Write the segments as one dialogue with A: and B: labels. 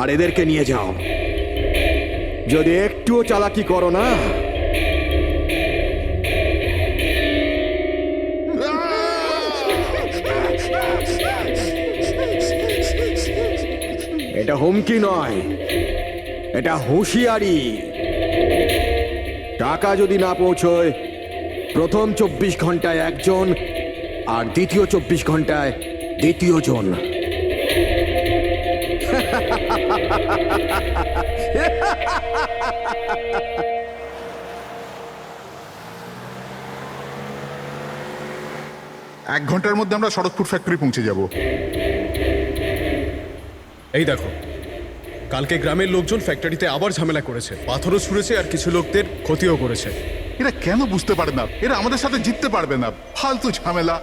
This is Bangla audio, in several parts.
A: আর এদেরকে নিয়ে যাও। যদি একটুও চালাকি করো না, এটা হুমকি নয়, এটা হুঁশিয়ারি। টাকা যদি না পৌঁছয়, প্রথম 24 ঘন্টায় একজন আর দ্বিতীয় 24 ঘন্টায় দ্বিতীয় জন।
B: এক ঘন্টার মধ্যে আমরা সড়কপুর ফ্যাক্টরি পৌঁছে যাব।
C: এই দেখো, কালকে গ্রামের লোকজন ফ্যাক্টরিতে আবার ঝামেলা করেছে, পাথরও ছুঁড়েছে আর কিছু লোকদের ক্ষতিও করেছে।
B: এরা কেন বুঝতে পারে না এরা আমাদের সাথে জিততে পারবে না? ফালতু ঝামেলা,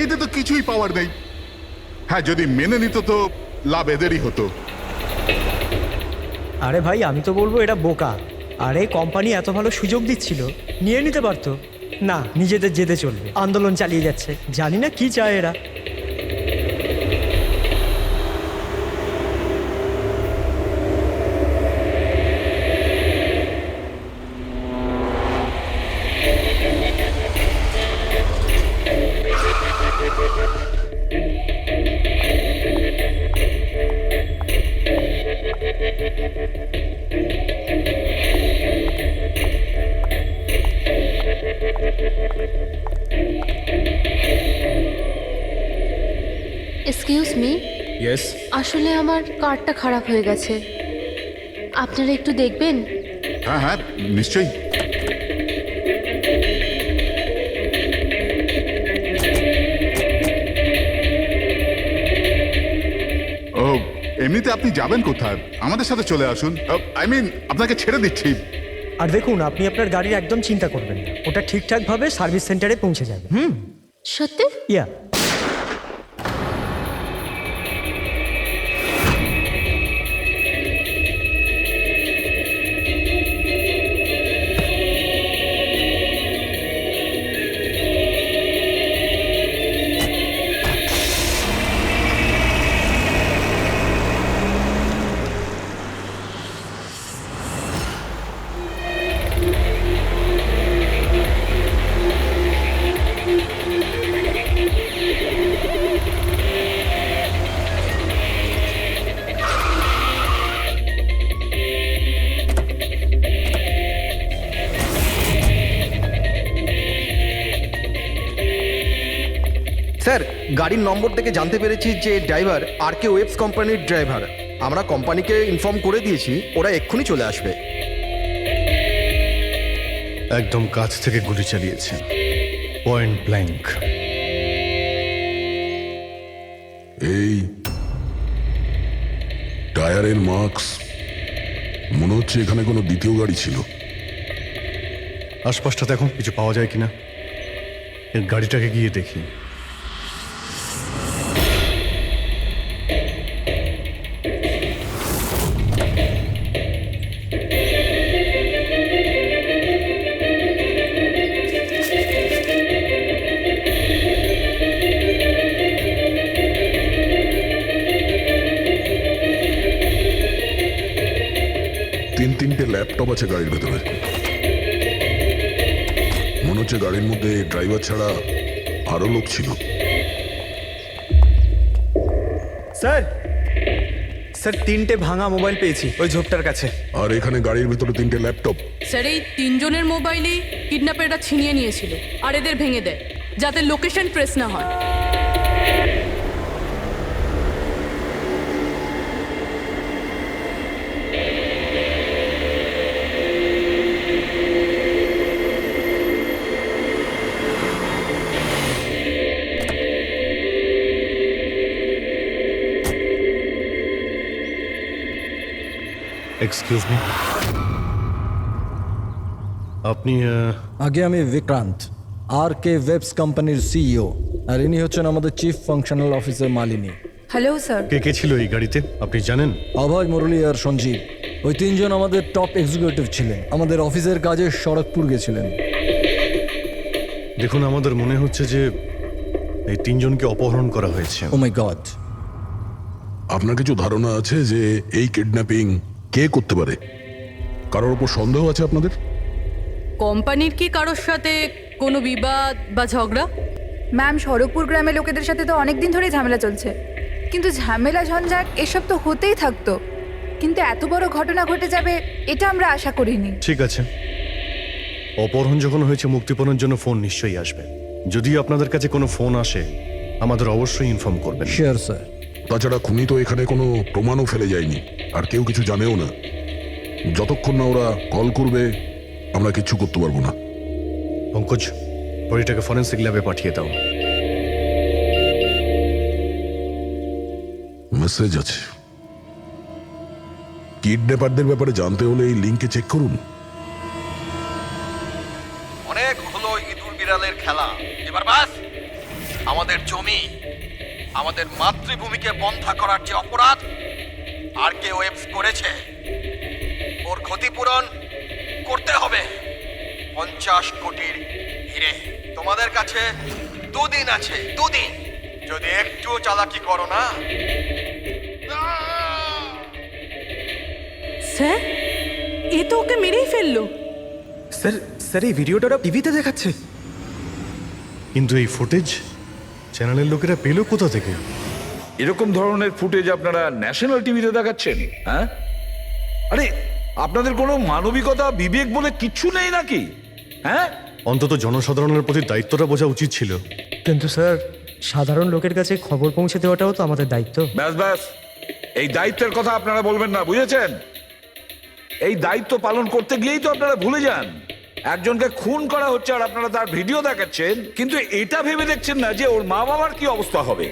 B: এতে তো কিছুই পাওয়ার নেই। হ্যাঁ, যদি মেনে নিত তো লাভ এদেরই হতো।
D: আরে ভাই, আমি তো বলবো এটা বোকা। আরে কোম্পানি এত ভালো সুযোগ দিচ্ছিল, নিয়ে নিতে পারতো। না, নিজেদের জেদে চলবে, আন্দোলন চালিয়ে যাচ্ছে। জানি না কি চায় এরা।
E: এক্সকিউজ মি,
C: ইয়েস,
E: আসলে আমার কার্ডটা খারাপ হয়ে গেছে, আপনারা একটু দেখবেন?
B: হ্যাঁ হ্যাঁ, নিশ্চয়ই। ও, এমনিতে আপনি যাবেন কোথায়? আমাদের সাথে চলে আসুন। আই মিন, আপনাকে ছেড়ে দিচ্ছি।
D: আর দেখুন, আপনি আপনার গাড়ির একদম চিন্তা করবেন না, ওটা ঠিকঠাকভাবে সার্ভিস সেন্টারে পৌঁছে যাবে।
E: সত্যি?
D: ইয়া।
A: স্যার, গাড়ির নম্বর থেকে জানতে পেরেছি যে ড্রাইভার আর.কে ওয়েবস কোম্পানির ড্রাইভার। আমরা কোম্পানিকে ইনফর্ম করে দিয়েছি, ওরা এক্ষুনি চলে আসবে।
F: একদম কাছ থেকে গুলি চালিয়েছে, পয়েন্ট ব্ল্যাঙ্ক।
G: এই টায়ারের মার্কস, মনে হচ্ছে এখানে কোনো দ্বিতীয় গাড়ি ছিল।
F: আশপাশটাতে এখন কিছু পাওয়া যায় কিনা, এর গাড়িটাকে গিয়ে দেখি।
G: তিনটে ল্যাপটপ আছে গাড়ির ভেতরে। মনে হচ্ছে গাড়ির মধ্যে ড্রাইভার ছাড়া আরো লোক ছিল।
H: স্যার, স্যার 3টে ভাঙা মোবাইল পেয়েছি ওই ঝোপটার কাছে।
G: আর এখানে গাড়ির ভেতরে 3টে ল্যাপটপ।
I: স্যার, এই 3 জনের মোবাইলই কিডন্যাপাররা ছিনিয়ে নিয়েছিল আর এদের ভেঙে দেয়, যাতে লোকেশন ট্রেস না হয়।
F: এক্সকিউজ মি, আপনি
J: আগে আমি বিক্রান্ত, আর.কে ওয়েবস কোম্পানির সিইও, আর ইনি হচ্ছেন আমাদের chief functional officer Malini.
I: Hello sir.
F: কে কে ছিল এই গাড়িতে আপনি জানেন?
J: অভয়, মুরলী আর সঞ্জীব, ওই তিনজন আমাদের টপ এক্সিকিউটিভ ছিলেন। আমাদের অফিসের কাজে সড়কপুর গেছিলেন।
F: দেখুন, আমাদের মনে হচ্ছে যে এই তিনজনকে অপহরণ করা হয়েছে।
J: ও মাই গড!
G: আপনার কিছু ধারণা আছে যে এই কিডন্যাপিং কে করতে পারে? কারোর উপর সন্দেহ আছে আপনাদের?
I: কোম্পানির কি কারোর সাথে কোনো বিবাদ বা ঝগড়া?
K: ম্যাম, সড়কপুর গ্রামের লোকেদের সাথে তো অনেক দিন ধরেই ঝামেলা চলছে, কিন্তু ঝামেলা ঝঞ্ঝাট এসব তো হতেই থাকতো, কিন্তু এত বড় ঘটনা ঘটে যাবে এটা আমরা আশা করিনি।
F: ঠিক আছে, অপহরণ যখন হয়েছে মুক্তিপণের জন্য ফোন নিশ্চয়ই আসবে। যদি আপনাদের কাছে কোনো ফোন আসে আমাদের অবশ্যই ইনফর্ম করবেন।
J: Sure sir.
G: তাছাড়া খুনি তো এখানে কোনো প্রমাণও ফেলে যায়নি, আর কেউ কিছু জানেও না। যতক্ষণ না ওরা কল করবে আমরা কিচ্ছু করতে পারবো না।
F: পঙ্কজ, বডিটাকে ফরেন্সিক ল্যাবে পাঠিয়ে দাও।
G: মেসেজ আছে। কিডন্যাপারদের ব্যাপারে জানতে হলে এই লিঙ্কে চেক করুন।
A: অনেক হলো ইঁদুর বিড়ালের খেলা, এবার বাস। আমাদের জমি, আমাদের মাতৃভূমিকে বন্ধা করার যে অপরাধ আর কে ওয়েবস করেছে, ওর ক্ষতিপূরণ করতে হবে 50 কোটির হিরে। তোমাদের কাছে 2 দিন আছে, 2 দিন। যদি একটু চালাকি করো না।
I: স্যার, এ তো ওকে মেরেই ফেললো।
H: স্যার স্যার এই ভিডিওটা ওরা টিভিতে দেখাচ্ছে।
F: কিন্তু এই ফুটেজ চ্যানেলের লোকেরা পেলো কোথা থেকে?
L: এরকম ধরনের ফুটেজ আপনারা ন্যাশনাল টিভিতে দেখাচ্ছেন? হ্যাঁ, আরে আপনাদের কোনো মানবিকতা বিবেক বলে কিচ্ছু নেই নাকি? হ্যাঁ,
F: অন্তত জনসাধারণের প্রতি দায়িত্বটা বোঝা উচিত ছিল।
D: কিন্তু স্যার, সাধারণ লোকের কাছে খবর পৌঁছে দেওয়াটাও তো আমাদের দায়িত্ব।
L: ব্যাস ব্যাস, এই দায়িত্বের কথা আপনারা বলবেন না, বুঝেছেন? এই দায়িত্ব পালন করতে গিয়েই তো আপনারা ভুলে যান একজনকে খুন করা হচ্ছে আর আপনারা তার ভিডিও দেখাচ্ছেন, কিন্তু এটা ভেবে দেখছেন না যে ওর মা বাবার কি অবস্থা হবে,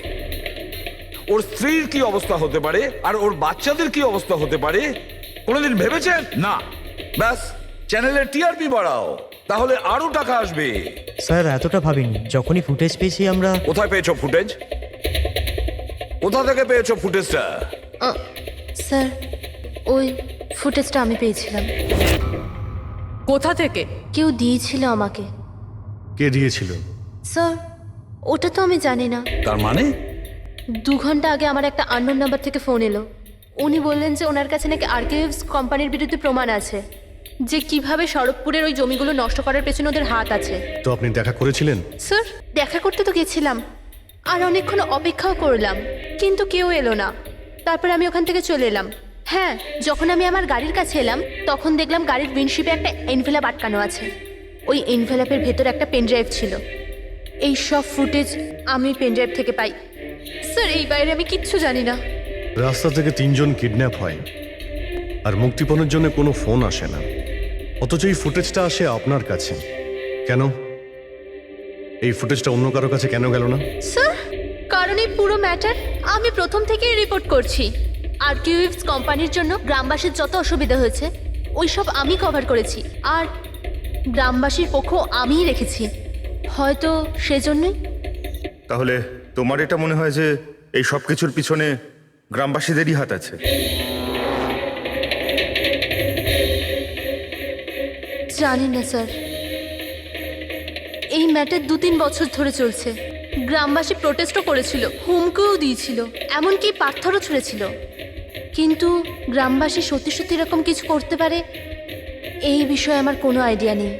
L: ওর স্ত্রীর কি অবস্থা হতে পারে, আর ওর বাচ্চাদের কি অবস্থা হতে পারে। কোনোদিন ভেবেছেন? না। ব্যাস, চ্যানেলের টিআরপি বাড়াও, তাহলে আরো টাকা আসবে।
D: স্যার, এতটা ভাবিনি। যখনই ফুটেজ পেয়েছি আমরা।
L: কোথায় পেয়েছো ফুটেজ? কোথা থেকে পেয়েছো ফুটেজটা?
E: স্যার, ওই ফুটেজটা আমি পেয়েছিলাম।
I: কোথা থেকে?
E: কেউ দিয়েছিল আমাকে।
F: কে দিয়েছিল?
E: স্যার, ওটা তো আমি জানি না।
L: তার মানে?
E: 2 ঘন্টা আগে আমার একটা আননোন নাম্বার থেকে ফোন এলো। উনি বললেন যে ওনার কাছে নাকি আরকেএভস কোম্পানির বিরুদ্ধে প্রমাণ আছে, যে কিভাবে সড়কপুরের ওই জমিগুলো নষ্ট করার পেছনে ওদের হাত আছে।
F: তো আপনি দেখা করেছিলেন?
E: স্যার, দেখা করতে তো গেছিলাম, আর অনেকক্ষণ অপেক্ষাও করলাম, কিন্তু কেউ এলো না। তারপর আমি ওখান থেকে চলে এলাম। হ্যাঁ, যখন আমি আমার গাড়ির কাছে এলাম তখন দেখলাম গাড়ির উইন্ডশিপে একটা এনভেলাপ আটকানো আছে। ওই এনভেলাপের ভেতর একটা পেনড্রাইভ ছিল। এই সব ফুটেজ আমি পেনড্রাইভ থেকে পাই। স্যার, এই বাইরে আমি কিচ্ছু জানি না।
F: রাস্তা থেকে 3 জন কিডন্যাপ হয় আর মুক্তিপণের জন্য কোনো ফোন আসে না, অথচ এই ফুটেজটা আসে আপনার কাছে। কেন এই ফুটেজটা অন্য কারো কাছে কেন গেল না?
E: স্যার, কারণ এই পুরো ম্যাটার আমি প্রথম থেকেই রিপোর্ট করছি। আরকেএভস কোম্পানির জন্য গ্রামবাসীর যত অসুবিধা হয়েছে ওই সব আমি কভার করেছি, আর গ্রামবাসীর পক্ষ আমিই রেখেছি। হয়তো সেজন্যই।
M: তাহলে তোমার এটা মনে হয় যে এই সব কিছুর পিছনে গ্রামবাসীদেরই হাত আছে?
E: জানি না স্যার, এই ম্যাটার 2-3 বছর ধরে চলছে। গ্রামবাসী প্রোটেস্টও করেছিল, হুমকিও দিয়েছিল, এমনকি পাথরও ছুঁড়েছিল, কিন্তু গ্রামবাসী সত্যি সত্যি এরকম কিছু করতে পারে এই বিষয়ে আমার কোনো আইডিয়া নেই।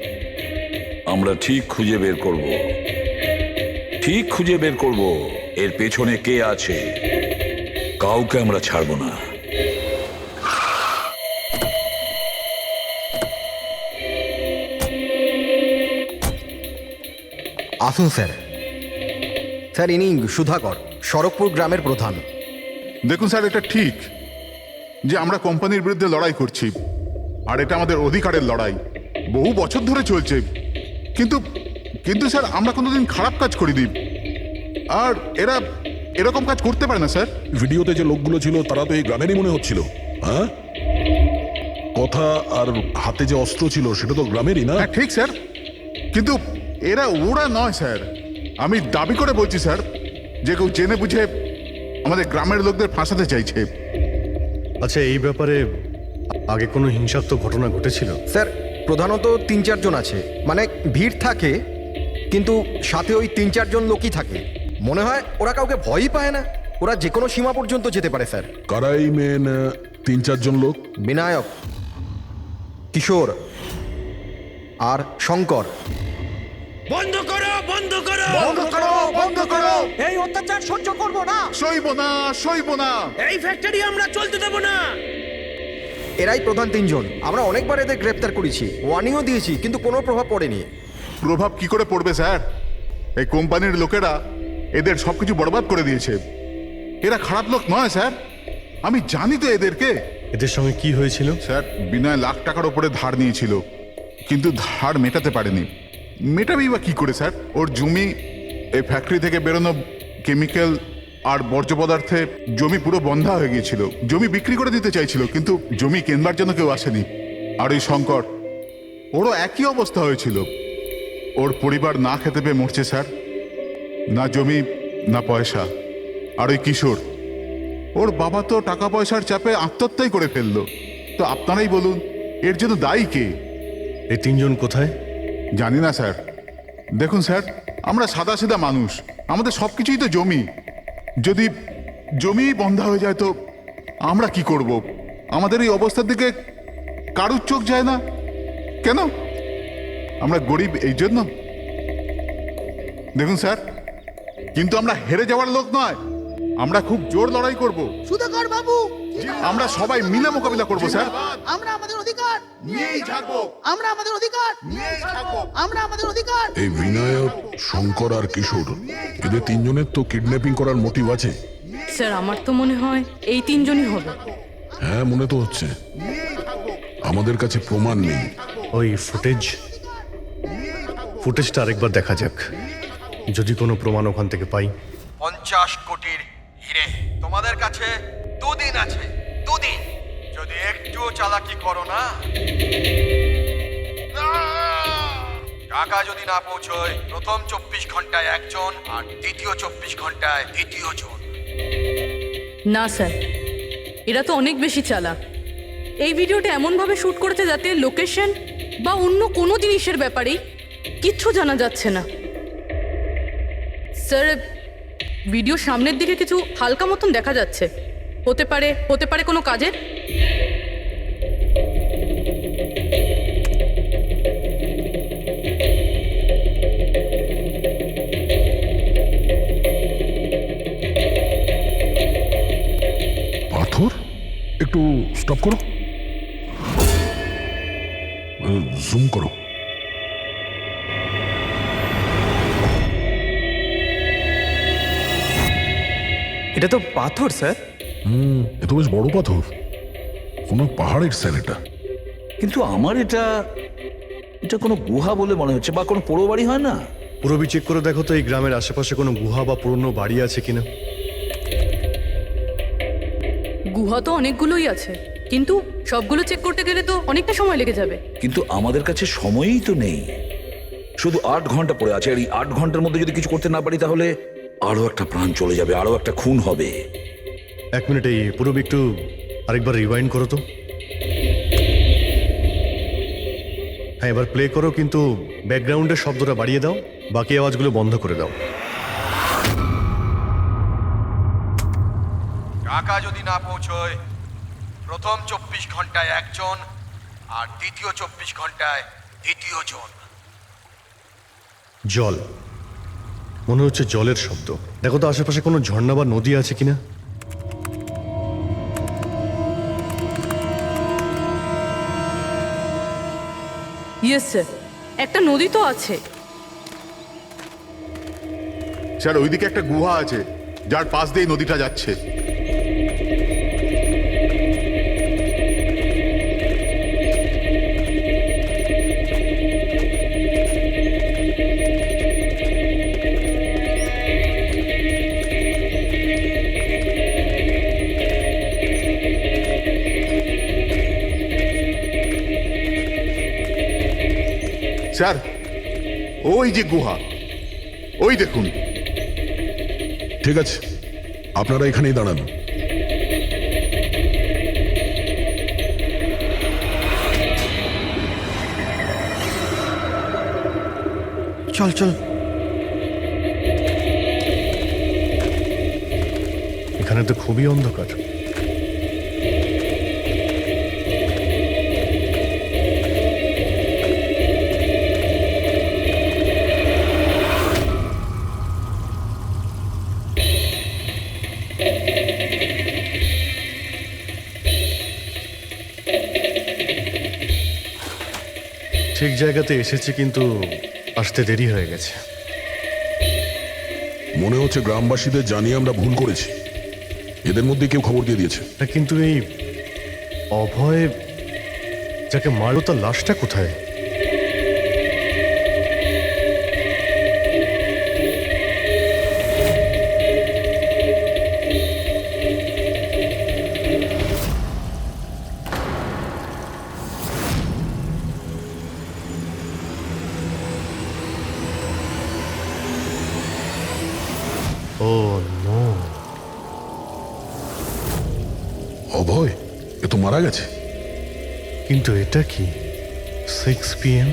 L: আমরা ঠিক খুঁজে বের করব, ঠিক খুঁজে বের করব এর পেছনে কে আছে। কাউকে আমরা ছাড়বো না।
A: আসুন স্যার। স্যার, ইনি সুধাকর, সড়কপুর গ্রামের প্রধান।
B: দেখুন স্যার, এটা ঠিক যে আমরা কোম্পানির বিরুদ্ধে লড়াই করছি, আর এটা আমাদের অধিকারের লড়াই, বহু বছর ধরে চলছে। কিন্তু কিন্তু স্যার, আমরা কোনোদিন খারাপ কাজ করিনি, আর এরা এরকম কাজ করতে পারে না স্যার।
G: ভিডিওতে যে লোকগুলো ছিল তারা তো এই গ্রামেরই মনে হচ্ছিল। হ্যাঁ, কথা আর হাতে যে অস্ত্র ছিল সেটা তো গ্রামেরই না?
B: হ্যাঁ ঠিক স্যার, কিন্তু ওরা নয় স্যার। আমি দাবি করে বলছি স্যার যে কেউ জেনে বুঝে আমাদের গ্রামের লোকদের ফাঁসাতে চাইছে।
F: আচ্ছা, এই ব্যাপারে আগে কোনো হিংসাত্মক ঘটনা ঘটেছিল?
A: স্যার, প্রধানত 3-4 জন আছে, মানে ভিড় থাকে কিন্তু সাথে ওই 3-4 জন লোকই থাকে। মনে হয় ওরা কাউকে ভয়ই পায় না।
N: ওরা যে কোনো সীমা পর্যন্ত যেতে পারে স্যার।
G: কারাই মেন 3-4 জন লোক?
N: বিনায়ক, কিশোর আর শঙ্কর।
D: বন্ধ করো বন্ধ করো
B: বন্ধ করো বন্ধ করো,
D: এই অত্যাচার সহ্য করব না,
B: সইব না সইব না।
D: এই ফ্যাক্টরি আমরা চলতে দেব না।
N: এরাই প্রধান 3 জন। আমরা অনেকবার এদের গ্রেপ্তার করেছি, ওয়ার্নিংও দিয়েছি, কিন্তু কোনো প্রভাব পড়েনি।
B: প্রভাব কি করে পড়বে স্যার? এই কোম্পানির লোকেরা এদের সবকিছু বরবাদ করে দিয়েছে। এরা খারাপ লোক নয় স্যার, আমি জানি তো এদেরকে।
F: এদের সঙ্গে কি হয়েছিল?
B: স্যার, বিনয় লাখ টাকার উপরে ধার নিয়েছিল, কিন্তু ধার মেটাতে পারেনি। মেটাবেই বা কি করে স্যার? ওর জমি, এই ফ্যাক্টরি থেকে বেরোনো কেমিক্যাল আর বর্জ্য পদার্থে জমি পুরো বন্ধা হয়ে গিয়েছিল। জমি বিক্রি করে দিতে চাইছিল, কিন্তু জমি কেনবার জন্য কেউ আসেনি। আর ওই শঙ্কর, ওরও একই অবস্থা হয়েছিল। ওর পরিবার না খেতে পেয়ে মরছে স্যার, না জমি না পয়সা। আর ওই কিশোর, ওর বাবা তো টাকা পয়সার চাপে আত্মহত্যাই করে ফেললো। তো আপনারাই বলুন, এর জন্য দায়ী কে?
F: এই 3 জন কোথায়?
B: জানি না স্যার। দেখুন স্যার, আমরা সাদাসিধা মানুষ, আমাদের সব কিছুই তো জমি। যদি জমি বন্ধ হয়ে যায় তো আমরা কি করব? আমাদের এই অবস্থার দিকে কারুর চোখ যায় না কেন? আমরা গরিব এই জন্য? দেখুন স্যার, কিন্তু আমরা হেরে যাওয়ার লোক নয়, আমরা খুব জোর লড়াই করব।
O: সুধাকর বাবু,
B: আমরা সবাই মিলে মোকাবিলা করব স্যার।
O: আমরা আমাদের অধিকার
B: নিয়েই থাকবো,
O: আমরা আমাদের অধিকার
B: নিয়েই থাকবো।
O: আমরা আমাদের অধিকার।
G: এই বিনায়ক, শঙ্কর আর কিশোর, এদের 3 জনের তো কিডন্যাপিং করার মোটিভ আছে।
I: স্যার আমার তো মনে হয় এই 3 জনই হবে।
G: হ্যাঁ, মনে তো হচ্ছে। আমাদের কাছে প্রমাণ নেই।
F: ওই ফুটেজটা আরেকবার দেখা যাক, যদি কোনো প্রমাণ ওখান থেকে পাই।
A: 50 কোটির হিরে তোমাদের কাছে 2 দিন আছে, 2 দিন। যদি একটুও চালাকি করো না, টাকা যদি না পৌঁছয়, প্রথম 24 ঘন্টায় একজন আর দ্বিতীয় 24 ঘন্টায় দ্বিতীয় জন।
I: না স্যার, এরা তো অনেক বেশি চালাক। এই ভিডিওটা এমনভাবে শ্যুট করেছে যাতে লোকেশন বা অন্য কোনো জিনিসের ব্যাপারেই কিচ্ছু জানা যাচ্ছে না। স্যার, ভিডিও সামনের দিকে কিছু হালকা মতন দেখা যাচ্ছে। হতে পারে কোনো কাজের।
G: পাথর? একটু স্টপ করো, জুম করো।
H: এটা তো পাথর স্যার।
G: এ তো বেশ বড় পাথর, কোনো পাহাড়ের স্যার এটা।
L: কিন্তু আমার এটা কোনো গুহা বলে মনে হচ্ছে, বা কোনো পোড়ো বাড়ি হয় না?
F: পুরবি চেক করে দেখো তো এই গ্রামের আশেপাশে কোনো গুহা বা পুরনো বাড়ি আছে কিনা।
I: গুহা তো অনেকগুলোই আছে, কিন্তু সবগুলো চেক করতে গেলে তো অনেকটা সময় লেগে যাবে।
L: কিন্তু আমাদের কাছে সময়ই তো নেই, শুধু 8 ঘন্টা পড়ে আছে। আর এই 8 ঘন্টার মধ্যে যদি কিছু করতে না পারি, তাহলে আরো একটা প্রাণ চলে যাবে, আরো একটা খুন হবে।
F: 1 মিনিট, এই পুরবি একটু আরেকবার রিওয়াইন্ড করো তো। হ্যাঁ, এবার প্লে করো, কিন্তু ব্যাকগ্রাউন্ডের শব্দটা বাড়িয়ে দাও, বাকি আওয়াজগুলো বন্ধ করে দাও।
A: টাকা যদি না পৌঁছয়, প্রথম 24 ঘন্টায় একজন আর দ্বিতীয় 24 ঘন্টায় দ্বিতীয় জন।
F: জল, মনে হচ্ছে জলের শব্দ। দেখো তো আশেপাশে কোনো ঝর্ণা বা নদী আছে কিনা।
I: ইয়েস স্যার, একটা নদী তো আছে।
B: স্যার, ওইদিকে একটা গুহা আছে, যার পাশ দিয়ে নদীটা যাচ্ছে। স্যার, ওই যে গুহা, ওই দেখুন।
G: ঠিক আছে, আপনারা এখানেই দাঁড়ান।
N: চল চল।
F: এখানে তো খুবই অন্ধকার। ঠিক জায়গাতে এসেছি, কিন্তু আসতে দেরি হয়ে গেছে।
G: মনে হচ্ছে গ্রামবাসীদের জানিয়ে আমরা ভুল করেছি। এদের মধ্যে কেউ খবর দিয়ে দিয়েছে।
F: কিন্তু এই অভয় যাকে মারলো তার লাশটা কোথায়? ও নো,
G: অভয় এ তো মারা গেছে।
F: কিন্তু এটা কি 6 PM?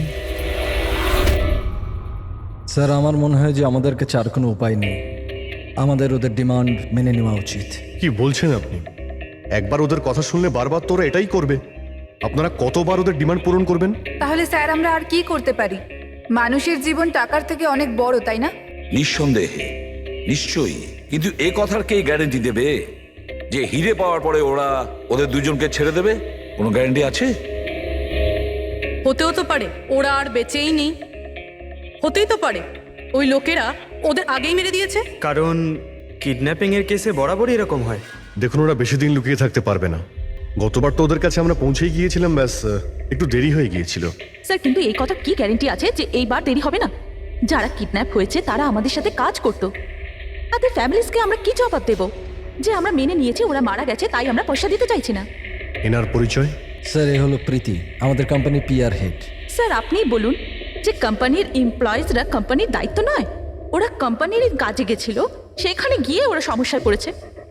J: স্যার, আমার মনে হয় যে আমাদের কাছে আর কোনো উপায় নেই। আমাদের ওদের ডিমান্ড মেনে নেওয়া উচিত।
F: কি বলছেন আপনি? একবার ওদের কথা শুনলে বারবার তোরা এটাই করবে? আপনারা কতবার ওদের ডিমান্ড পূরণ করবেন?
K: তাহলে স্যার আমরা আর কি করতে পারি? মানুষের জীবন টাকার থেকে অনেক বড়, তাই না?
L: নিঃসন্দেহে, নিশ্চয়ই। কিন্তু এ কথার কে গ্যারেন্টি দেবে যে হিরে পাওয়ার পরে ওরা ওদের দুজনকে ছেড়ে দেবে? কোনো গ্যারেন্টি আছে?
I: হতেও তো পারে ওরা আর বেঁচেই নেই, হতেই তো পারে ওই লোকেরা ওদের আগেই মেরে দিয়েছে।
H: কারণ কিডন্যাপিং এর কেসে বরাবরই এরকম হয়।
F: দেখুন, ওরা বেশি দিন লুকিয়ে থাকতে পারবে না। গতবার তো ওদের কাছে আমরা পৌঁছেই গিয়েছিলাম, ব্যাস একটু দেরি হয়ে গিয়েছিল।
P: স্যার, কিন্তু এই কথা কি গ্যারেন্টি আছে যে এইবার দেরি হবে না? যারা কিডন্যাপ হয়েছে তারা আমাদের সাথে কাজ করতো। তাদের ফ্যামিলিজকে আমরা কি জবাব দেব যে আমরা মেনে নিয়েছি ওরা মারা গেছে, তাই আমরা পয়সা দিতে চাইছি না?
F: এনার পরিচয়?
J: স্যার, এ হলো প্রীতি, আমাদের কোম্পানির পিআর হেড।
P: স্যার, আপনি বলুন যে কোম্পানির এমপ্লয়িজরা কোম্পানির দায়িত্ব নয়? ওরা কোম্পানির কাজে গেছিল, সেখানে গিয়ে ওরা সমস্যায় পড়েছে।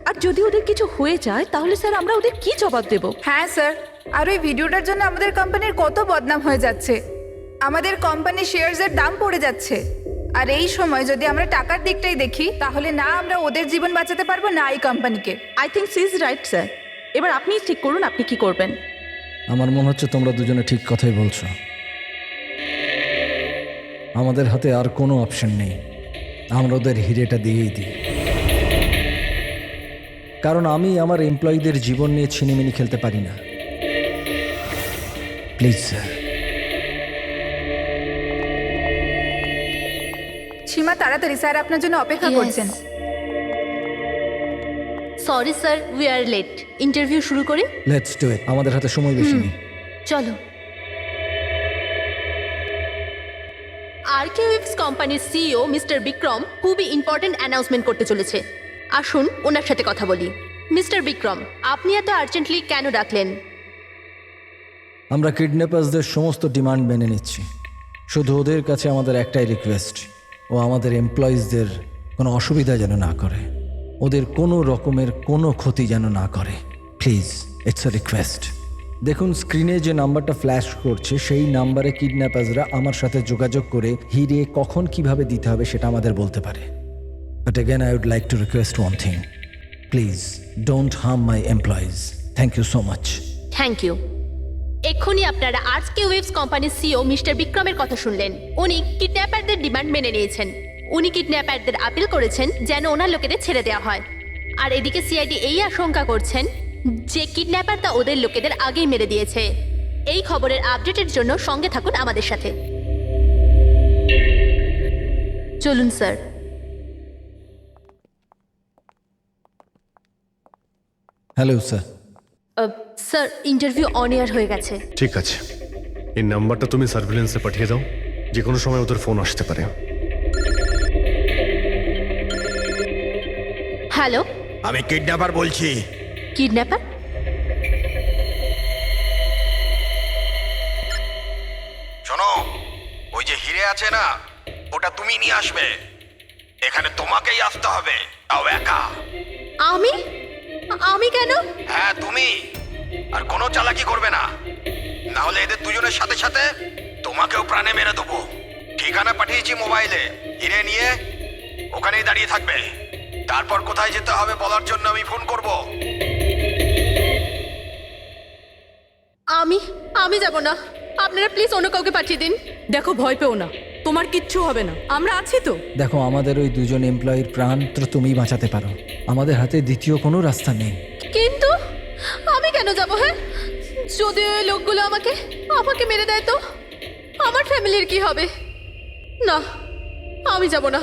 P: আর যদি ওদের কিছু হয়ে যায় তাহলে স্যার আমরা ওদের কি জবাব দেব?
K: হ্যাঁ স্যার, আর ওই ভিডিওটার জন্য আমাদের কোম্পানির কত বদনাম হয়ে যাচ্ছে। আমাদের কোম্পানির শেয়ারসের দাম পড়ে যাচ্ছে। আর এই সময় যদি আমরা টাকার দিকটাই দেখি, তাহলে না আমরা ওদের জীবন বাঁচাতে পারবো, না এই কোম্পানিকে।
P: I think she is right sir. এবার আপনি ঠিক করুন আপনি কি করবেন।
J: আমার মনে হচ্ছে তোমরা দুজনে ঠিক কথাই বলছো। আমাদের হাতে আর কোনো অপশন নেই, আমরা ওদের হিরেটা দিয়েই দিই। কারণ আমি আমার এমপ্লয়ীদের জীবন নিয়ে ছিনিমিনি খেলতে পারি না। Please sir.
K: সীমা, তাড়াতাড়ি, স্যার আপনার জন্য অপেক্ষা করছেন।
E: Sorry sir, we are late. Interview শুরু করি?
J: লেটস ডু ইট, আমাদের হাতে সময় বেশি নেই।
E: চলো। আরকেওয়েভস কোম্পানির সিইও মিস্টার বিক্রম খুবই ইম্পর্টেন্ট অ্যানাউন্সমেন্ট করতে চলেছে। আসুন ওনার সাথে কথা বলি। মিস্টার বিক্রম, আপনি এত আর্জেন্টলি কেন ডাকলেন?
J: আমরা কিডন্যাপার্সদের সমস্ত ডিমান্ড মেনে নিচ্ছি। শুধু ওদের কাছে আমাদের একটাই রিকোয়েস্ট, ও আমাদের এমপ্লয়িজদের কোনো অসুবিধা যেন না করে, ওদের কোনো রকমের কোনো ক্ষতি যেন না করে। Please, it's a request. দেখুন, স্ক্রিনে যে নাম্বারটা ফ্ল্যাশ করছে সেই নাম্বারে কিডন্যাপার্সরা আমার সাথে যোগাযোগ করে হিরে কখন কিভাবে দিতে হবে সেটা আমাদের বলতে পারে। But again I would like to request one thing, please don't harm my employees. Thank you so much.
E: Thank you. এক্ষুনি আপনারা আরকেওয়েভস কোম্পানির সিইও মিস্টার বিক্রমের কথা শুনলেন। উনি কিডন্যাপারদের ডিমান্ড মেনে নিয়েছেন। উনি কিডন্যাপারদের আপিল করেছেন যেন ওনার লোকেদের ছেড়ে দেওয়া হয়। আর এদিকে সিআইডি এই আশঙ্কা করছেন যে কিডন্যাপারটা ওদের লোকেদের আগেই মেরে দিয়েছে। এই খবরের আপডেটের জন্য সঙ্গে থাকুন আমাদের সাথে। চলুন sir.
J: Hello sir.
E: Sir, interview on air হয়ে গেছে।
F: ঠিক আছে, এই নাম্বারটা তুমি সার্ভিলেন্সে পাঠিয়ে দাও, যে কোনো সময় ওদের ফোন আসতে পারে।
E: হ্যালো,
A: আমি কিডন্যাপার বলছি।
E: কিডন্যাপার?
A: শোনো, ওই যে হিরে আছে না, ওটা তুমি নিয়ে আসবে। এখানে তোমাকেই আসতে হবে, তাও একা।
E: আমি? আমি কেন?
A: হ্যাঁ তুমি। আর কোনো চালাকি করবে না, না হলে এদের দুজনের সাথে সাথে তোমাকেও প্রাণে মেরে দেবো। ঠিকানা পাঠিয়েছি মোবাইলে, হিরে নিয়ে ওখানেই দাঁড়িয়ে থাকবে। তারপর কোথায় যেতে হবে বলার জন্য আমি ফোন করব।
E: আমি যাব না, আপনারা প্লিজ অন্য কাউকে পাঠিয়ে দিন।
I: দেখো, ভয় পেও না, তোমার কিচ্ছু হবে না, আমরা আছি তো।
J: দেখো, আমাদের ওই দুজন এমপ্লয়ির প্রাণ তো তুমিই বাঁচাতে পারো। আমাদের হাতে দ্বিতীয় কোনো রাস্তা নেই।
E: কিন্তু আমি কেন যাব? হ্যাঁ, যদি ওই লোকগুলো আমাকে মেরে দেয় তো আমার ফ্যামিলির কি হবে? না, আমি যাব না।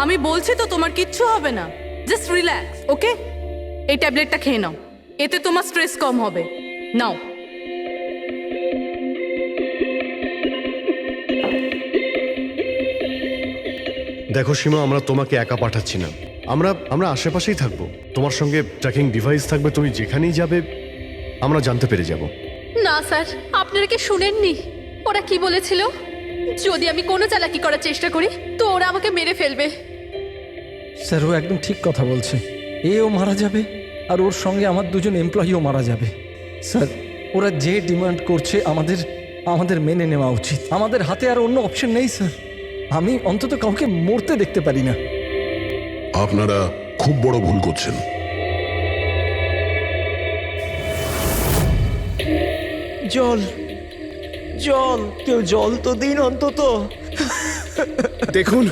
I: আমি বলছি তো তোমার কিচ্ছু হবে না, জাস্ট রিল্যাক্স, ওকে? এই ট্যাবলেটটা খেয়ে নাও, এতে তোমার স্ট্রেস কম হবে। নাও।
F: দেখো সীমা, আমরা তোমাকে একা পাঠাচ্ছি না, আমরা আশেপাশেই থাকবো। তোমার সঙ্গে ট্র্যাকিং ডিভাইস থাকবে, তুমি যেখানেই যাবে আমরা জানতে পেরে যাব।
E: না স্যার, আপনারা কি শুনেননি ওরা কি বলেছিল? যদি আমি কোনো চালাকি করার চেষ্টা করি তো ওরা আমাকে মেরে ফেলবে।
J: স্যার, ও একদম ঠিক কথা বলছে। এও মারা যাবে আর ওর সঙ্গে আমার দুজন এমপ্লয়িও মারা যাবে। স্যার, ওরা যে ডিমান্ড করছে আমাদের মেনে নেওয়া উচিত। আমাদের হাতে আর অন্য অপশন নেই স্যার। আমি অন্তত কাউকে মরতে দেখতে পারি না।
G: আপনারা খুব বড় ভুল করছেন।
D: জল, কেউ জল তো দিন অন্তত।
C: দেখুন,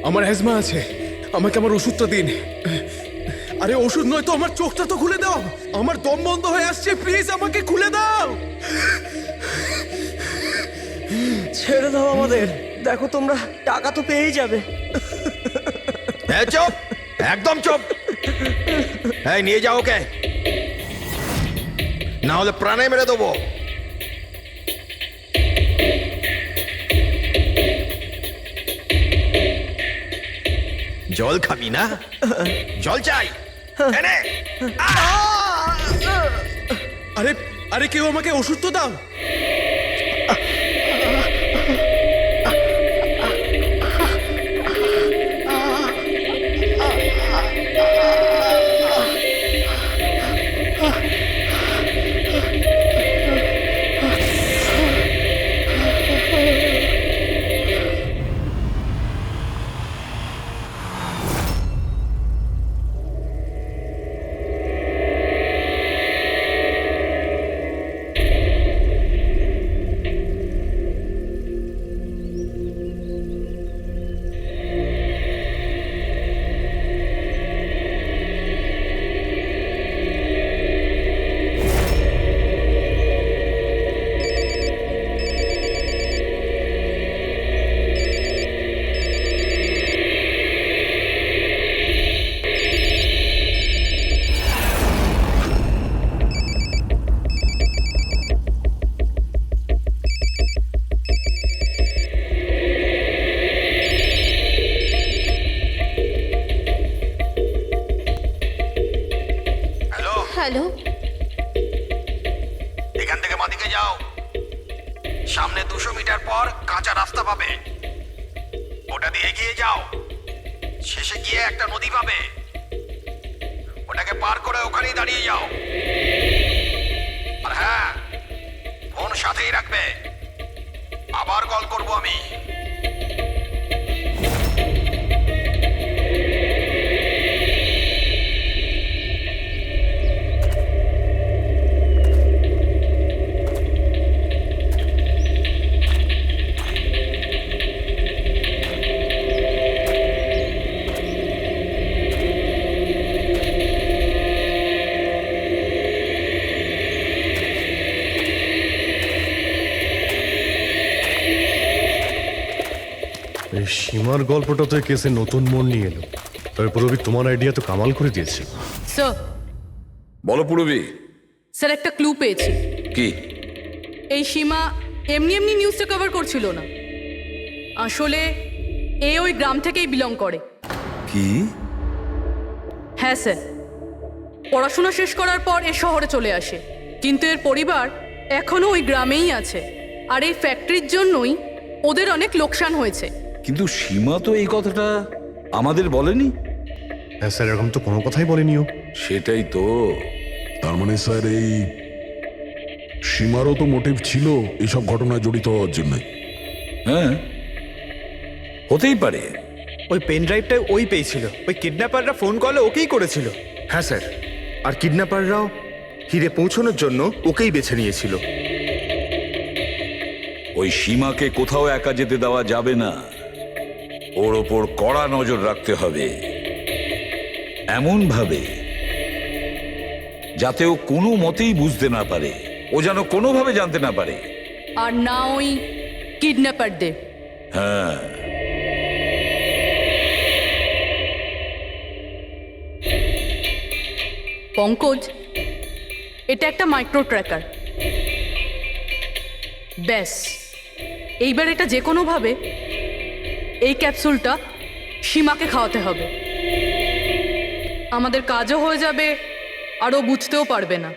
C: আমার অ্যাজমা আছে, আমাকে আমার ওষুধটা দিন। আরে ওষুধ নয় তো, আমার চোখটা তো খুলে দাও, আমার দম বন্ধ হয়ে আসছে, প্লিজ আমাকে খুলে দাও।
D: ছেড়ে দাও আমাদের, দেখো তোমরা টাকা তো পেয়েই যাবে।
N: চুপ, একদম চুপ। এই নিয়ে যাও ওকে, না হলে প্রাণে মেরে দেবো। জল খাবি না? জল চাই, এনে।
C: আরে কেউ আমাকে ওষুধ তো দাও।
E: হ্যালো,
A: এখান থেকে বাদিকে যাও, সামনে 200 মিটার পর কাঁচা রাস্তা পাবে, ওটা দিয়ে এগিয়ে যাও। শেষে গিয়ে একটা নদী পাবে, ওটাকে পার করে ওখানেই দাঁড়িয়ে যাও। আর হ্যাঁ, ফোন সাথেই রাখবে, আবার কল করব আমি।
F: এই সীমার গল্পটা তো এই কেসে নতুন মোড় নিয়ে এলো। তবে পুরবি, তোমার আইডিয়া তো কামাল করে দিয়েছে।
I: স্যার,
L: বলো পুরবি।
I: স্যার, একটা ক্লু পেয়েছি।
L: কি?
I: এই সীমা এমনি এমনি নিউজটা কভার করছিল না, আসলে এ ওই গ্রাম থেকেই বিলং করে।
L: কি?
I: হ্যাঁ স্যার, পড়াশোনা শেষ করার পর এ শহরে চলে আসে, কিন্তু এর পরিবার এখনো ওই গ্রামেই আছে। আর এই ফ্যাক্টরির জন্যই ওদের অনেক লোকসান হয়েছে।
L: কিন্তু সীমা তো এই কথাটা আমাদের বলেনি।
F: হ্যাঁ স্যার, এরকম তো কোনো কথাই বলেনিও।
L: সেটাই তো।
G: তার মানে স্যার, এই সীমারও তো মোটিভ ছিল এইসব ঘটনায় জড়িত হওয়ার জন্য।
L: হ্যাঁ, হতেই পারে।
H: ওই পেন ড্রাইভটাই ওই পেয়েছিল। ওই কিডন্যাপাররা ফোন কলে ওকেই করেছিল।
M: হ্যাঁ স্যার, আর কিডন্যাপাররাও হিরে পৌঁছানোর জন্য ওকেই বেছে নিয়েছিল।
L: ওই সীমাকে কোথাও একা যেতে দেওয়া যাবে না, ওর ওপর কড়া নজর রাখতে হবে, এমন ভাবে যাতে ও কোনো মতেই বুঝতে না পারে, ও যেন কোনোভাবে জানতে না পারে।
I: আর না ওই কিডন্যাপারদের।
L: হ্যাঁ,
I: পঙ্কজ, এটা একটা মাইক্রো ট্র্যাকার। ব্যাস, এইবার এটা যে কোনোভাবে এই ক্যাপসুলটা সীমাকে খাওয়াতে হবে। আমাদের কাজও হয়ে যাবে, আর ও বুঝতেও পারবে না।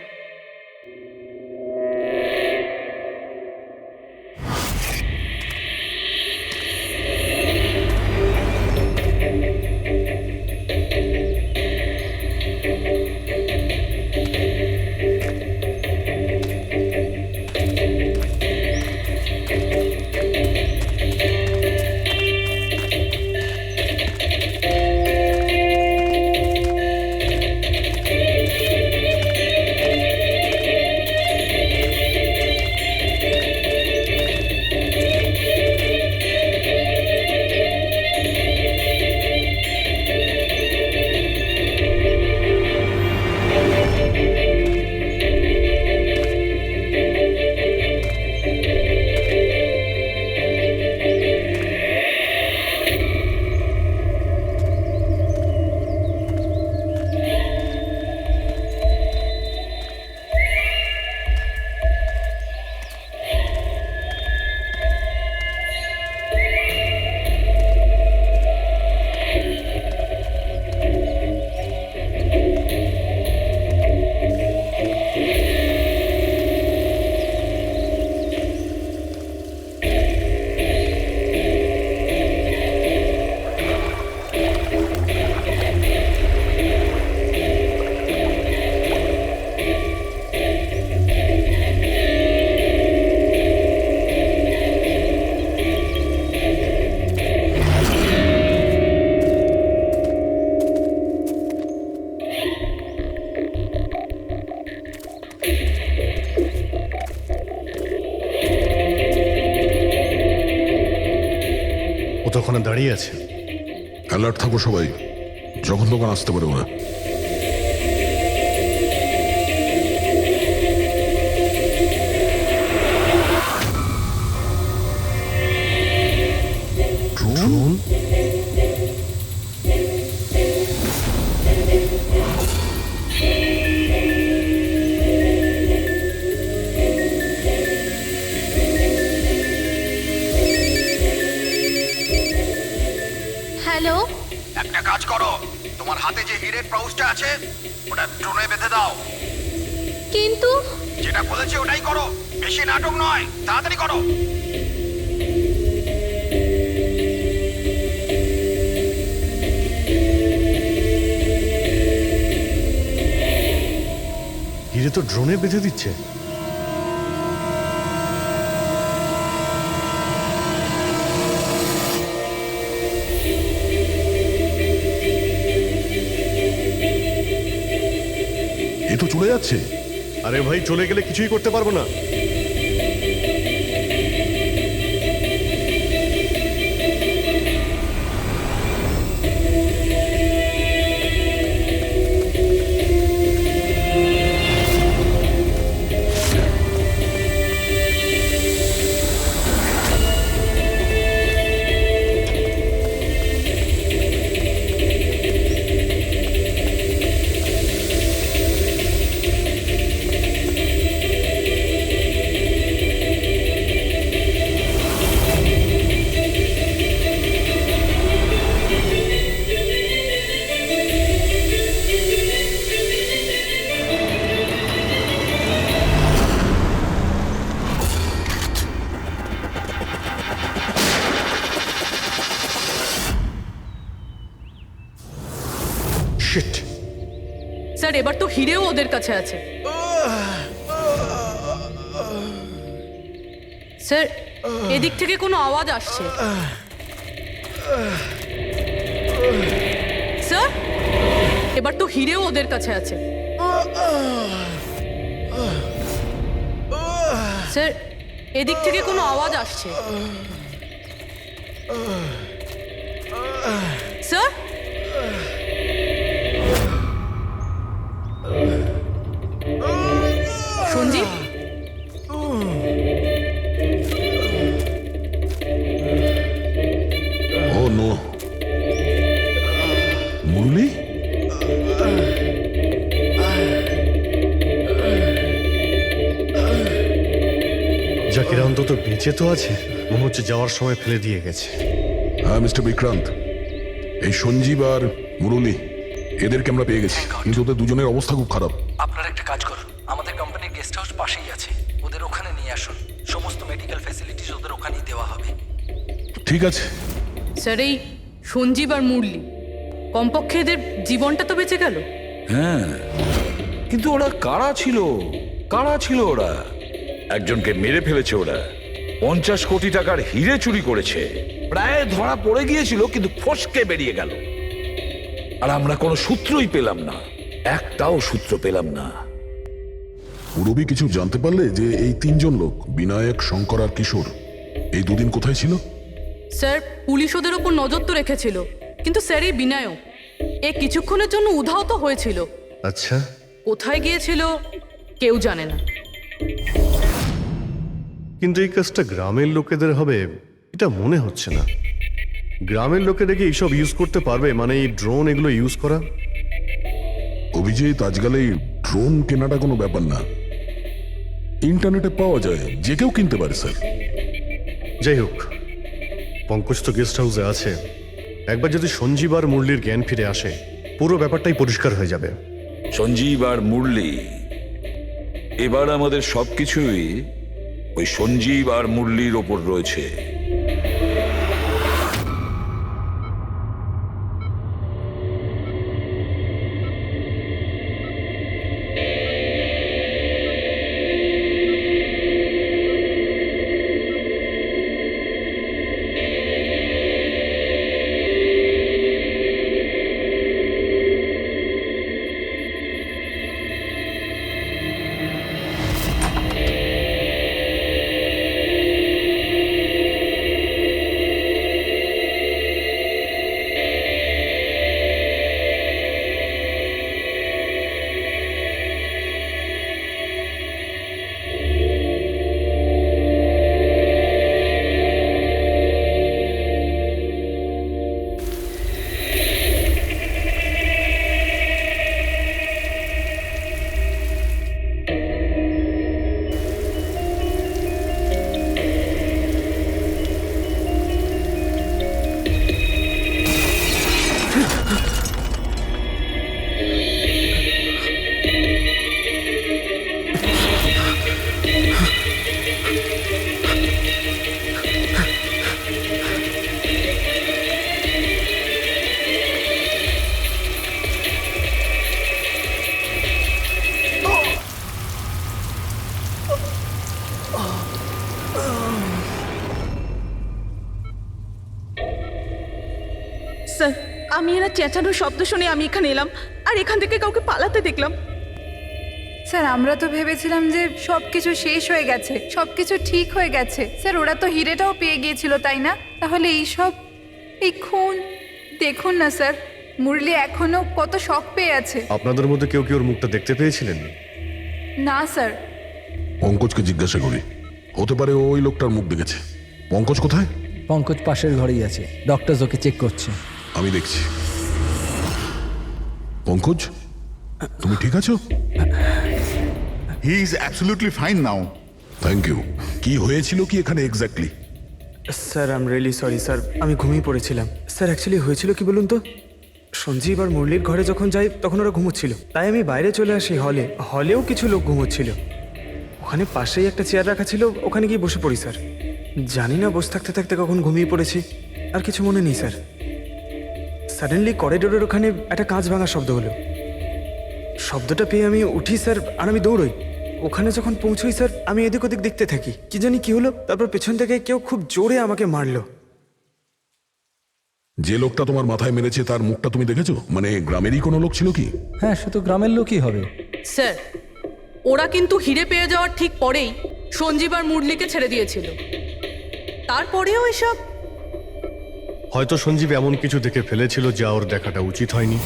F: ও তো ওখানে দাঁড়িয়ে আছে।
G: অ্যালার্ট থাকো সবাই, যখন তখন আসতে পারে ওরা।
F: ড্রোন?
E: হ্যালো,
A: একটা কাজ করো, তোমার হাতে যে হিরের পাউচটা আছে ওটা ড্রোনে বেঁধে দাও।
E: কিন্তু
A: যেটা বলেছি ওটাই করো, বেশি নাটক নয়, তাড়াতাড়ি করো।
F: হিরে তো ড্রোনে বেঁধে দিচ্ছে।
G: এ তো চলে যাচ্ছে।
F: আরে ভাই, চলে গেলে কিছুই করতে পারবো না।
C: শিট।
I: স্যার, এবার তো হিরেও ওদের কাছে আছে। স্যার, এদিক থেকে কোনো আওয়াজ আসছে। এবার তো হিরেও ওদের কাছে আছে। স্যার, এদিক থেকে কোনো আওয়াজ আসছে। স্যার, সঞ্জীব,
G: ও নো, মুরলি?
F: জাকির অন্তত বেঁচে তো আছে, মনে হচ্ছে যাওয়ার সময় ফেলে দিয়ে গেছে।
G: হ্যাঁ মিস্টার বিক্রান্ত, এই সঞ্জীব আর মুরলি এদেরকে আমরা পেয়ে গেছি, কিন্তু ওদের দুজনের অবস্থা খুব খারাপ।
J: আপনারা একটা কাজ করুন, আমাদের কোম্পানির গেস্ট হাউস পাশেই আছে, ওদের ওখানে নিয়ে আসুন। সমস্ত মেডিকেল ফ্যাসিলিটিস ওদের ওখানেই দেওয়া হবে।
G: ঠিক আছে।
I: স্যার, এই সঞ্জীব আর মুরলি, কমপক্ষে এদের জীবনটা তো বেঁচে গেল।
L: হ্যাঁ, কিন্তু ওরা কারা ছিল? কারা ছিল ওরা? একজনকে মেরে ফেলেছে ওরা, 50 কোটি টাকার হিরে চুরি করেছে, প্রায় ধরা পড়ে গিয়েছিল, কিন্তু ফসকে বেরিয়ে গেল। আর আমরা কোনো সূত্রই পেলাম না, একটাও সূত্র পেলাম না।
G: রবি কিছু জানতে পারলে যে এই তিনজন লোক, বিনায়ক, শঙ্কর আর কিশোর, এই দুদিন কোথায় ছিল?
I: স্যার, পুলিশ ওদের ওপর নজর তো রেখেছিল, কিন্তু স্যার এই বিনায়ক এ কিছুক্ষণের জন্য উধাও তো হয়েছিল।
F: আচ্ছা,
I: কোথায় গিয়েছিল কেউ জানে না।
F: কিন্তু এই কাজটা গ্রামের লোকেদের হবে এটা মনে হচ্ছে না। গ্রামের লোকেরা কি এইসব ইউজ করতে পারবে, মানে এই ড্রোন এগুলো ইউজ করা?
G: অভিজিৎ, আজকাল এই ড্রোন কেনাটা কোনো ব্যাপার না, ইন্টারনেটে পাওয়া যায়, যে কেউ কিনতে পারে স্যার।
F: যাই হোক, পঙ্কজ তো গেস্ট হাউসে আছে, একবার যদি সঞ্জীব আর মুরলির জ্ঞান ফিরে আসে পুরো ব্যাপারটাই পরিষ্কার হয়ে যাবে।
L: সঞ্জীব আর মুরলি, এবার আমাদের সবকিছুই ওই সঞ্জীব আর মুরলির ওপর রয়েছে।
P: স্যার, আমি এরা চেঁচানোর শব্দ শুনে আমি এখানে এলাম, আর এখান থেকে কাউকে পালাতে দেখলাম।
K: স্যার, আমরা তো ভেবেছিলাম যে সবকিছু শেষ হয়ে গেছে, সবকিছু ঠিক হয়ে গেছে। স্যার, ওরা তো হিরেটাও পেয়ে গিয়েছিল, তাই না? তাহলে এই সব, এই খুন, দেখুন না স্যার, মুরলি এখনো কত শক পেয়ে আছে।
F: আপনাদের মধ্যে কেউ কি ওর মুখটা দেখতে পেয়েছিলেন?
K: না স্যার।
G: পঙ্কজকে জিজ্ঞাসা করি, হতে পারে ও ওই লোকটার মুখ দেখেছে। পঙ্কজ কোথায়?
J: পঙ্কজ পাশের ঘরেই আছে, ডক্টর ওকে চেক করছে।
G: আমি দেখছি। পঙ্কজ, তুমি ঠিক আছো?
B: He is absolutely fine now.
G: Thank you. কি হয়েছিল কি এখানে exactly?
C: Sir, I am really sorry sir, আমি ঘুমিয়ে পড়েছিলাম। স্যার, অ্যাকচুয়ালি হয়েছিল কি বলুন তো, সঞ্জীব আর মুরলির ঘরে যখন যাই তখন ওরা ঘুমোচ্ছিল, তাই আমি বাইরে চলে আসি হলেও কিছু লোক ঘুমোচ্ছিল। ওখানে পাশেই একটা চেয়ার রাখা ছিল, ওখানে গিয়ে বসে পড়ি স্যার। জানি না বসে থাকতে থাকতে কখন ঘুমিয়ে পড়েছি, আর কিছু মনে নেই স্যার। সাডেনলি করিডোরের ওখানে একটা কাঁচ ভাঙার শব্দ হলো। শব্দটা পেয়ে আমি উঠি স্যার, আর আমি দৌড়ই। ওখানে যখন পৌঁছই স্যার, আমি এদিক ওদিক দেখতে থাকি, কি জানি কি হলো, তারপর পেছন থেকে কেউ খুব জোরে আমাকে মারলো।
G: যে লোকটা তোমার মাথায় মেরেছে তার মুখটা তুমি দেখেছো? মানে গ্রামেরই কোনো লোক ছিল কি?
J: হ্যাঁ, সে তো গ্রামের লোকই হবে।
I: স্যার, ওরা কিন্তু হিরে পেয়ে যাওয়ার ঠিক পরেই সঞ্জীব আর মুরলিকে ছেড়ে দিয়েছিল। তারপরেও এসব।
F: হয়তো সঞ্জীব এমন কিছু দেখে ফেলেছিল যা ওর দেখাটা উচিত হয়নি।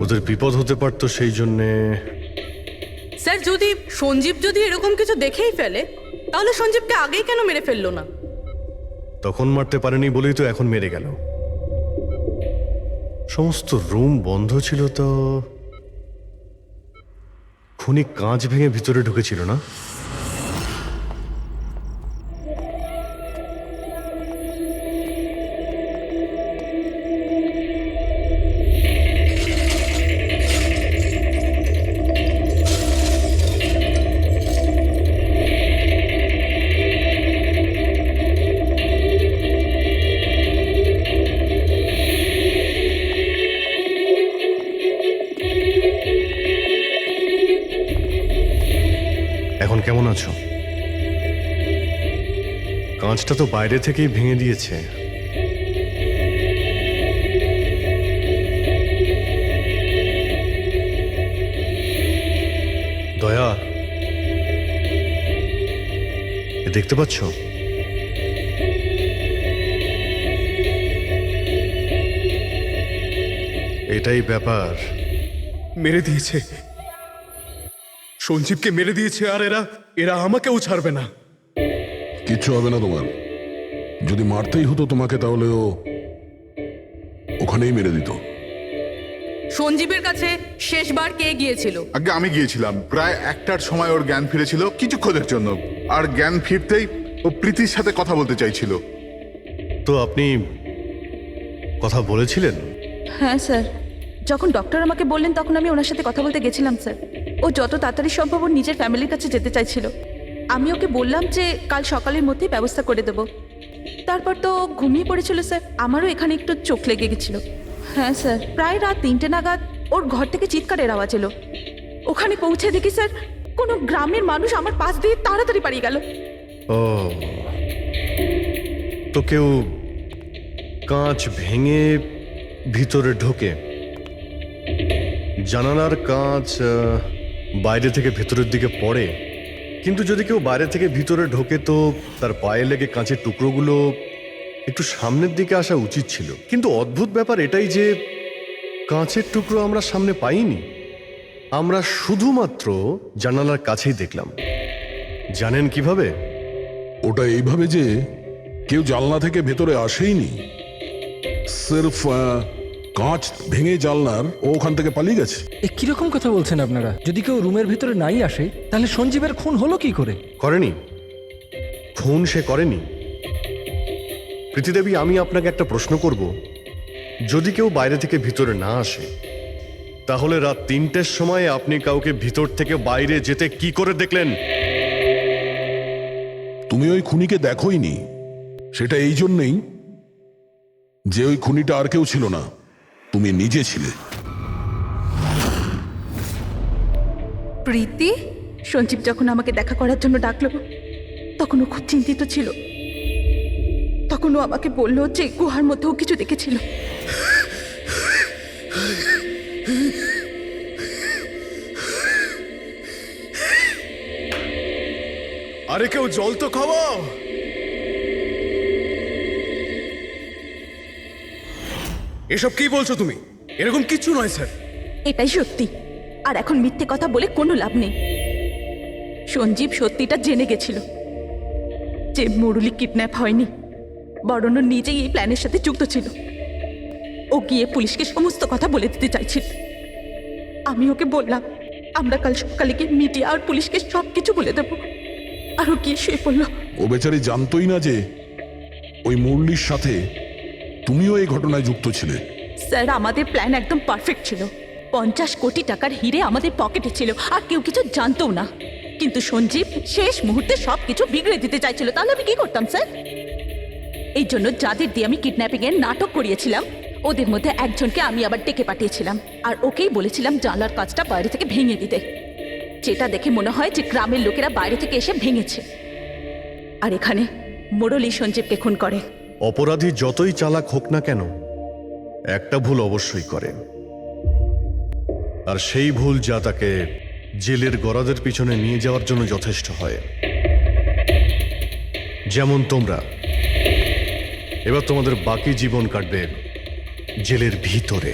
F: ওদের বিপদ হতে পারতো, সেই জন্যে।
I: স্যার, সঞ্জীব যদি এরকম কিছু দেখেই ফেলে, তাহলে সঞ্জীবকে আগেই কেন মেরে ফেললো না?
F: তখন মারতে পারেনি বলেই তো এখন মেরে গেল। সমস্ত রুম বন্ধ ছিল, তো খুনি কাঁচ ভেঙে ভিতরে ঢুকেছিল না? এখন কেমন আছো? কাঁচটা তো বাইরে থেকেই ভেঙে দিয়েছে। দয়া, এ দেখতে পাচ্ছ? এটাই ব্যাপার।
Q: মেরে দিয়েছে, সঞ্জীবকে মেরে দিয়েছে, আর এরা আমাকেও ছাড়বে না।
G: কিচ্ছু হবে না তোমার। যদি মারতেই হতো তোমাকে, তাহলে ও ওখানেই মেরে দিত।
I: সঞ্জীবের কাছে শেষবার কে গিয়েছিল?
B: আগে আমি গিয়েছিলাম। প্রায় 1টার সময় ওর জ্ঞান ফিরেছিল, কিছুক্ষণের জন্য। আর জ্ঞান ফিরতেই ও প্রীতির সাথে কথা বলতে চাইছিল।
F: তো আপনি কথা বলেছিলেন?
P: হ্যাঁ স্যার, যখন ডক্টর আমাকে বললেন তখন আমি ওনার সাথে কথা বলতে গেছিলাম স্যার। ও যত তাড়াতাড়ি সম্ভব ওর নিজের ফ্যামিলির কাছে যেতে চাইছিল। আমি ওকে বললাম যে কাল সকালের মধ্যেই ব্যবস্থা করে দেব। তারপর তো ঘুমিয়ে পড়েছিল স্যার। আমারও এখানে একটু চোখ লেগে গেছিল। হ্যাঁ স্যার, প্রায় রাত 3টে নাগাদ ওর ঘর থেকে চিৎকারের আওয়াজ এলো। ওখানে পৌঁছে দেখি স্যার, কোনো গ্রামের মানুষ আমার পাশ দিয়ে তাড়াতাড়ি পালিয়ে গেল।
F: ও, তো কেউ কাঁচ ভেঙে ভিতরে ঢোকে? জানালার কাঁচ বাইরে থেকে ভেতরের দিকে পড়ে, কিন্তু যদি কেউ বাইরে থেকে ভিতরে ঢোকে তো তার পায়ে লেগে কাঁচের টুকরোগুলো একটু সামনের দিকে আসা উচিত ছিল। কিন্তু অদ্ভুত ব্যাপার এটাই যে কাঁচের টুকরো আমরা সামনে পাইনি। আমরা শুধুমাত্র জানালার কাছেই দেখলাম। জানেন কিভাবে?
G: ওটা এইভাবে যে কেউ জানলা থেকে ভেতরে আসেইনি, সির্ফ কাঁচ ভেঙে জানলার ও ওখান থেকে পালিয়ে গেছে।
J: এ কিরকম কথা বলছেন আপনারা? যদি কেউ রুমের ভিতরে নাই আসে, তাহলে সঞ্জীবের খুন হলো কি করে?
F: করেনি, খুন সে করেনি। প্রীতিদেবী, আমি আপনাকে একটা প্রশ্ন করব। যদি কেউ বাইরে থেকে ভিতরে না আসে, তাহলে রাত 3টের সময় আপনি কাউকে ভিতর থেকে বাইরে যেতে কি করে দেখলেন?
G: তুমি ওই খুনিকে দেখোইনি। সেটা এই জন্যেই যে ওই খুনিটা আর কেউ ছিল না, তুমি নিজে ছিলে।
P: প্রীতি? সঞ্জীব যখন আমাকে দেখা করার জন্য ডাকলো, তখন ও খুব চিন্তিত ছিল। তখন ও আমাকে বলল যে গুহার মধ্যেও কিছু দেখেছিল।
Q: আরে কেউ জল তো খাওয়াও। এসব কি বলছো তুমি? এরকম কিচ্ছু নয় স্যার।
P: এটাই সত্যি, আর এখন মিথ্যে কথা বলে কোনো লাভ নেই। সঞ্জীব সত্যিটা জেনে গেছিল যে মুরলি কিডন্যাপ হয়নি, বরং ও নিজেই এই প্ল্যানের সাথে যুক্ত ছিল। ও গিয়ে পুলিশকে সমস্ত কথা বলে দিতে চাইছিল। আমি ওকে বললাম আমরা কাল সকালে গিয়ে মিডিয়া আর পুলিশকে সব কিছু বলে দেবো। আর ও গিয়ে শুয়ে পড়লো।
G: ও বেচারি জানতোই না যে ওই মুরলির সাথে তুমিও এই ঘটনায় যুক্ত ছিলে।
P: স্যার, আমাদের প্ল্যান একদম পারফেক্ট ছিল। 50 কোটি টাকার হিরে আমাদের পকেটে ছিল, আর কেউ কিছু জানতো না। কিন্তু সঞ্জীব শেষ মুহূর্তে সবকিছু বিগড়ে দিতে চাইছিল, তাহলে আমি কি করতাম স্যার? এই জন্য যাদের দিয়ে আমি কিডন্যাপিং এর নাটক করিয়েছিলাম ওদের মধ্যে একজনকে আমি আবার ডেকে পাঠিয়েছিলাম, আর ওকেই বলেছিলাম জানলার কাজটা বাইরে থেকে ভেঙে দিতে, যেটা দেখে মনে হয় যে গ্রামের লোকেরা বাইরে থেকে এসে ভেঙেছে। আর এখানে মুরলী সঞ্জীবকে খুন করে।
F: অপরাধী যতই চালাক হোক না কেন, একটা ভুল অবশ্যই করে, আর সেই ভুল যা তাকে জেলের গরাদের পিছনে নিয়ে যাওয়ার জন্য যথেষ্ট হয়। যেমন তোমরা এবার তোমাদের বাকি জীবন কাটবে জেলের ভিতরে।